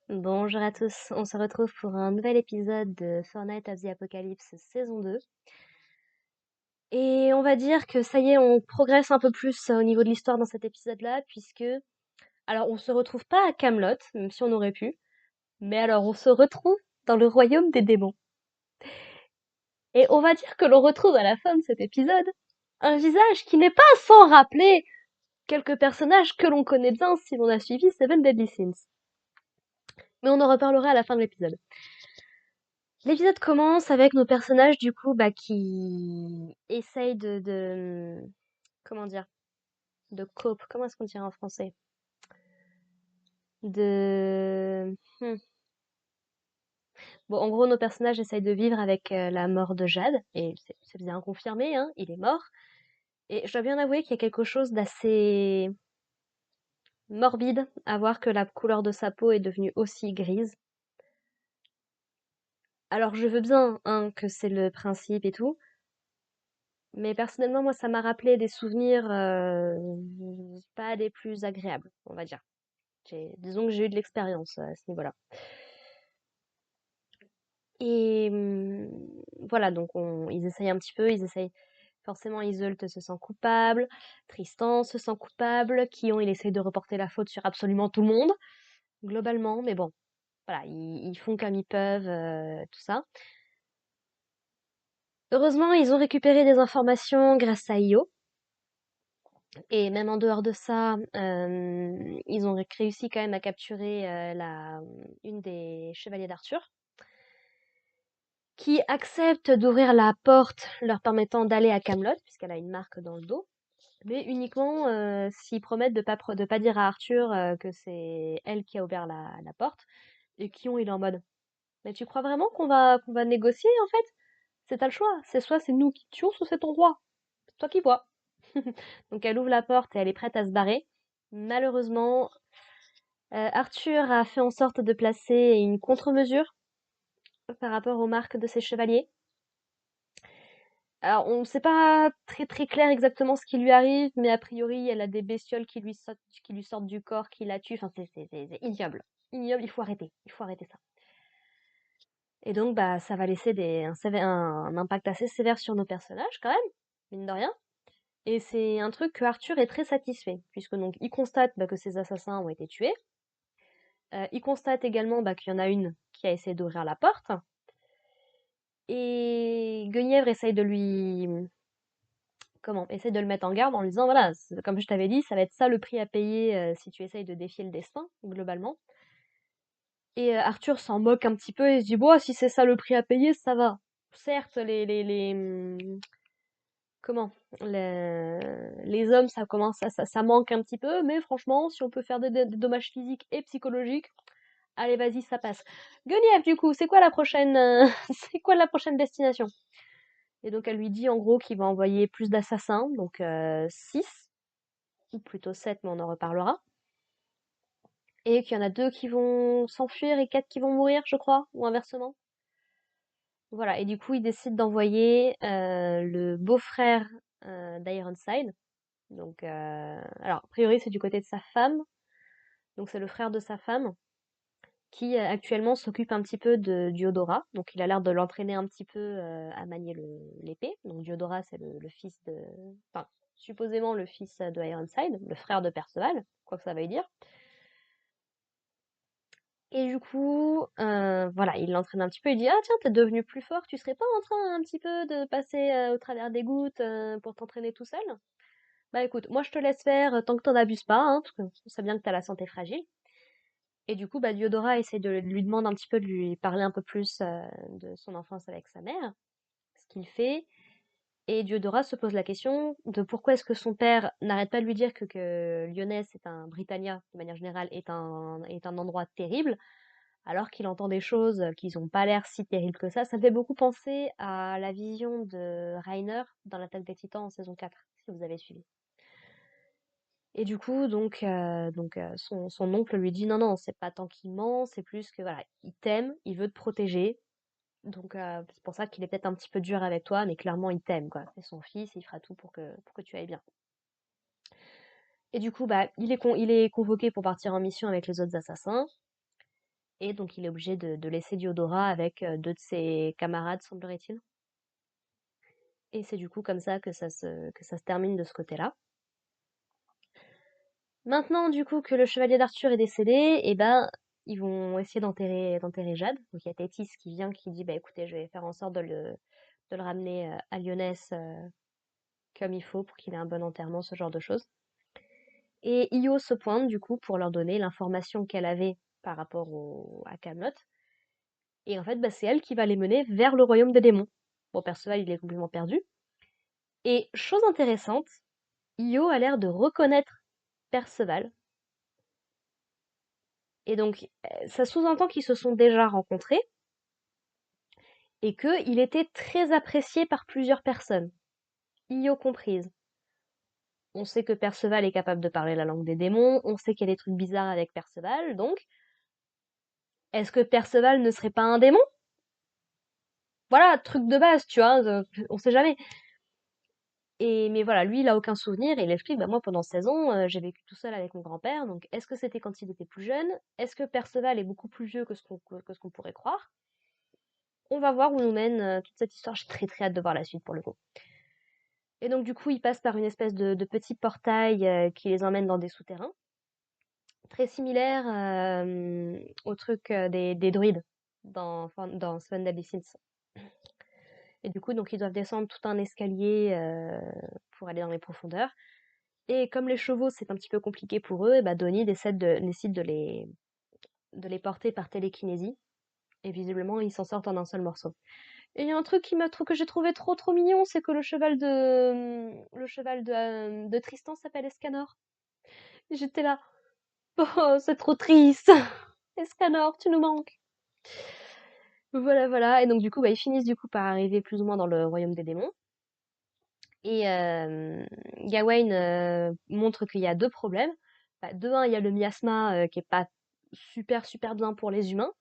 Bonjour à tous, on se retrouve pour un nouvel épisode de Fortnite of the Apocalypse saison 2. Et on va dire que ça y est, on progresse un peu plus au niveau de l'histoire dans cet épisode-là, puisque, alors on se retrouve pas à Camelot, même si on aurait pu, mais alors on se retrouve dans le royaume des démons. Et on va dire que l'on retrouve à la fin de cet épisode un visage qui n'est pas sans rappeler quelques personnages que l'on connaît bien si l'on a suivi Seven Deadly Sins. Mais on en reparlera à la fin de l'épisode. L'épisode commence avec nos personnages du coup qui essayent comment dire, de cope, comment est-ce qu'on dirait en français? De Bon, en gros nos personnages essayent de vivre avec la mort de Jade et c'est bien confirmé, hein, il est mort. Et je dois bien avouer qu'il y a quelque chose d'assez morbide à voir que la couleur de sa peau est devenue aussi grise. Alors je veux bien, hein, que c'est le principe et tout, mais personnellement, moi, ça m'a rappelé des souvenirs pas des plus agréables, on va dire. Disons que j'ai eu de l'expérience à ce niveau-là. Et voilà, donc ils essayent un petit peu, ils essayent. Forcément, Iseult se sent coupable, Tristan se sent coupable, Kion, il essaye de reporter la faute sur absolument tout le monde, globalement, mais bon, voilà, ils font comme ils peuvent, tout ça. Heureusement, ils ont récupéré des informations grâce à Io. Et même en dehors de ça, ils ont réussi quand même à capturer une des chevaliers d'Arthur, qui accepte d'ouvrir la porte leur permettant d'aller à Camelot, puisqu'elle a une marque dans le dos, mais uniquement s'ils promettent de pas dire à Arthur que c'est elle qui a ouvert la porte, et Kion il est en mode «Mais tu crois vraiment qu'on va négocier en fait? C'est t'as le choix, c'est soit c'est nous qui te tuons, soit c'est ton roi, c'est toi qui vois». Donc elle ouvre la porte et elle est prête à se barrer. Malheureusement, Arthur a fait en sorte de placer une contre-mesure par rapport aux marques de ses chevaliers. Alors, on ne sait pas très très clair exactement ce qui lui arrive, mais a priori, elle a des bestioles qui lui sortent du corps, qui la tuent. Enfin, c'est ignoble. Ignoble, il faut arrêter ça. Et donc, bah, ça va laisser un impact assez sévère sur nos personnages, quand même, mine de rien. Et c'est un truc que Arthur est très satisfait, puisque donc il constate que ses assassins ont été tués. Il constate également qu'il y en a une qui a essayé d'ouvrir la porte. Et Guenièvre essaye de lui, essaye de le mettre en garde en lui disant, voilà, comme je t'avais dit, ça va être ça le prix à payer si tu essayes de défier le destin, globalement. Et Arthur s'en moque un petit peu et se dit, bon, si c'est ça le prix à payer, ça va. Certes, comment, les hommes, ça commence, ça manque un petit peu, mais franchement, si on peut faire des dommages physiques et psychologiques, allez, vas-y, ça passe. Guenièvre, du coup, c'est quoi la prochaine, c'est quoi la prochaine destination? Et donc elle lui dit en gros qu'il va envoyer plus d'assassins, donc 6, ou plutôt 7, mais on en reparlera. Et qu'il y en a 2 qui vont s'enfuir et 4 qui vont mourir, je crois, ou inversement. Voilà, et du coup il décide d'envoyer le beau-frère d'Ironside. Donc, alors a priori c'est du côté de sa femme, donc c'est le frère de sa femme, qui actuellement s'occupe un petit peu de Diodora. Donc il a l'air de l'entraîner un petit peu à manier l'épée. Donc Diodora, c'est le fils de... Enfin, supposément le fils de Ironside, le frère de Perceval, quoi que ça veuille dire. Et du coup, voilà, il l'entraîne un petit peu, il dit «Ah tiens, t'es devenu plus fort, tu serais pas en train un petit peu de passer au travers des gouttes pour t'entraîner tout seul? Bah écoute, moi je te laisse faire tant que t'en abuses pas, hein, parce que on sait bien que t'as la santé fragile.» Et du coup, bah, Diodora essaie de lui demande un petit peu de lui parler un peu plus de son enfance avec sa mère, ce qu'il fait. Et Diodora se pose la question de pourquoi est-ce que son père n'arrête pas de lui dire que Lyonesse est un Britannia, de manière générale, est un endroit terrible, alors qu'il entend des choses qui n'ont pas l'air si terribles que ça. Ça me fait beaucoup penser à la vision de Reiner dans l'Attaque des Titans en saison 4, si vous avez suivi. Et du coup, son oncle lui dit non, non, c'est pas tant qu'il ment, c'est plus que voilà, il t'aime, il veut te protéger. Donc c'est pour ça qu'il est peut-être un petit peu dur avec toi, mais clairement il t'aime, quoi. C'est son fils, il fera tout pour que tu ailles bien. Et du coup, bah, il est convoqué pour partir en mission avec les autres assassins. Et donc il est obligé de laisser Diodora avec deux de ses camarades, semblerait-il. Et c'est du coup comme ça que ça se termine de ce côté-là. Maintenant, du coup, que le chevalier d'Arthur est décédé, et ben, ils vont essayer d'enterrer Jade. Donc il y a Thétis qui vient, qui dit, bah écoutez, je vais faire en sorte de le ramener à Lyonesse comme il faut pour qu'il ait un bon enterrement, ce genre de choses. Et Io se pointe, du coup, pour leur donner l'information qu'elle avait par rapport à Camelot. Et en fait, bah, c'est elle qui va les mener vers le royaume des démons. Bon, Perceval, il est complètement perdu. Et chose intéressante, Io a l'air de reconnaître Perceval. Et donc, ça sous-entend qu'ils se sont déjà rencontrés et qu'il était très apprécié par plusieurs personnes, Io comprise. On sait que Perceval est capable de parler la langue des démons, on sait qu'il y a des trucs bizarres avec Perceval, donc est-ce que Perceval ne serait pas un démon? Voilà, truc de base, tu vois, on sait jamais. Mais voilà, lui, il a aucun souvenir et il explique, bah moi pendant 16 ans, j'ai vécu tout seul avec mon grand-père, donc est-ce que c'était quand il était plus jeune? Est-ce que Perceval est beaucoup plus vieux que ce qu'on pourrait croire? On va voir où nous mène toute cette histoire, j'ai très très hâte de voir la suite pour le coup. Et donc du coup, ils passent par une espèce de petit portail qui les emmène dans des souterrains, très similaire au truc des druides dans Seven Deadly Sins. Et du coup, donc ils doivent descendre tout un escalier pour aller dans les profondeurs. Et comme les chevaux, c'est un petit peu compliqué pour eux, et bah Donnie décide de les porter par télékinésie. Et visiblement, ils s'en sortent en un seul morceau. Et il y a un truc que j'ai trouvé trop trop mignon, c'est que le cheval de Tristan s'appelle Escanor. Et j'étais là, oh, c'est trop triste. Escanor, tu nous manques. Voilà, voilà. Et donc du coup, bah, ils finissent du coup par arriver plus ou moins dans le royaume des démons. Et Gawain montre qu'il y a deux problèmes. Bah, de un, il y a le miasma qui est pas super super bien pour les humains,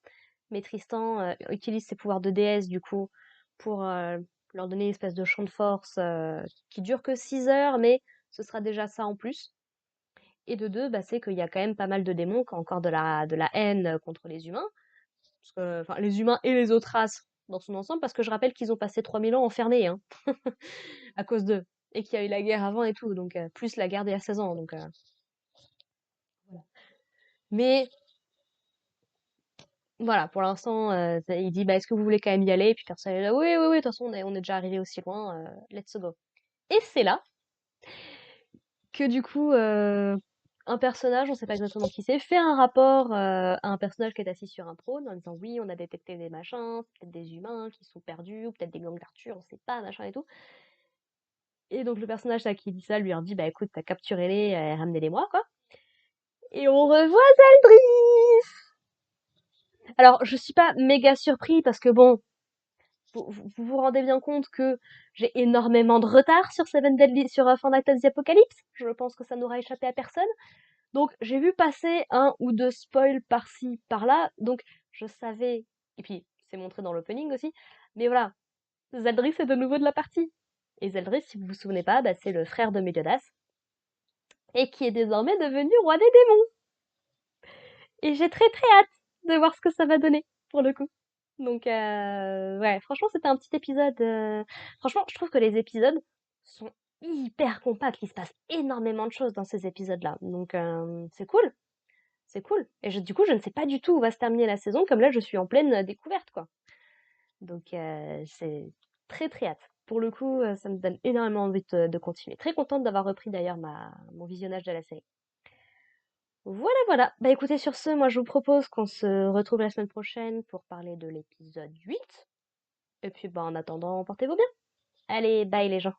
mais Tristan utilise ses pouvoirs de déesse du coup pour leur donner une espèce de champ de force qui dure que 6 heures, mais ce sera déjà ça en plus. Et de deux, bah, c'est qu'il y a quand même pas mal de démons qui ont encore de la haine contre les humains, parce que, enfin, les humains et les autres races dans son ensemble, parce que je rappelle qu'ils ont passé 3000 ans enfermés, hein, à cause d'eux, et qu'il y a eu la guerre avant et tout, donc plus la guerre d'il y a 16 ans, donc voilà. Mais voilà, pour l'instant, il dit, bah, est-ce que vous voulez quand même y aller? Et puis personne est là, oui, oui, oui, de toute façon, on est déjà arrivé aussi loin, let's go. Et c'est là que du coup, un personnage, on sait pas exactement qui c'est, fait un rapport à un personnage qui est assis sur un trône en disant oui, on a détecté des machins, c'est peut-être des humains qui sont perdus, ou peut-être des gangs d'Arthur, on sait pas, machin et tout. Et donc le personnage là, qui dit ça lui en dit bah écoute, t'as capturé les, ramenez-les-moi quoi. Et on revoit Zeldris. Alors je suis pas méga surpris parce que bon, vous vous rendez bien compte que j'ai énormément de retard sur Seven Deadly, sur Final Fantasy Apocalypse. Je pense que ça n'aura échappé à personne. Donc j'ai vu passer un ou deux spoils par-ci, par-là, donc je savais, et puis c'est montré dans l'opening aussi, mais voilà, Zeldris est de nouveau de la partie. Et Zeldris, si vous vous souvenez pas, bah, c'est le frère de Meliodas, et qui est désormais devenu roi des démons. Et j'ai très très hâte de voir ce que ça va donner, pour le coup. Donc ouais, franchement c'était un petit épisode. Franchement, je trouve que les épisodes sont hyper compacts, il se passe énormément de choses dans ces épisodes-là, donc c'est cool. C'est cool. Et du coup, je ne sais pas du tout où va se terminer la saison, comme là, je suis en pleine découverte, quoi. Donc, c'est très très hâte. Pour le coup, ça me donne énormément envie de continuer. Très contente d'avoir repris d'ailleurs mon visionnage de la série. Voilà, voilà. Bah écoutez, sur ce, moi je vous propose qu'on se retrouve la semaine prochaine pour parler de l'épisode 8. Et puis, bah en attendant, portez-vous bien. Allez, bye les gens.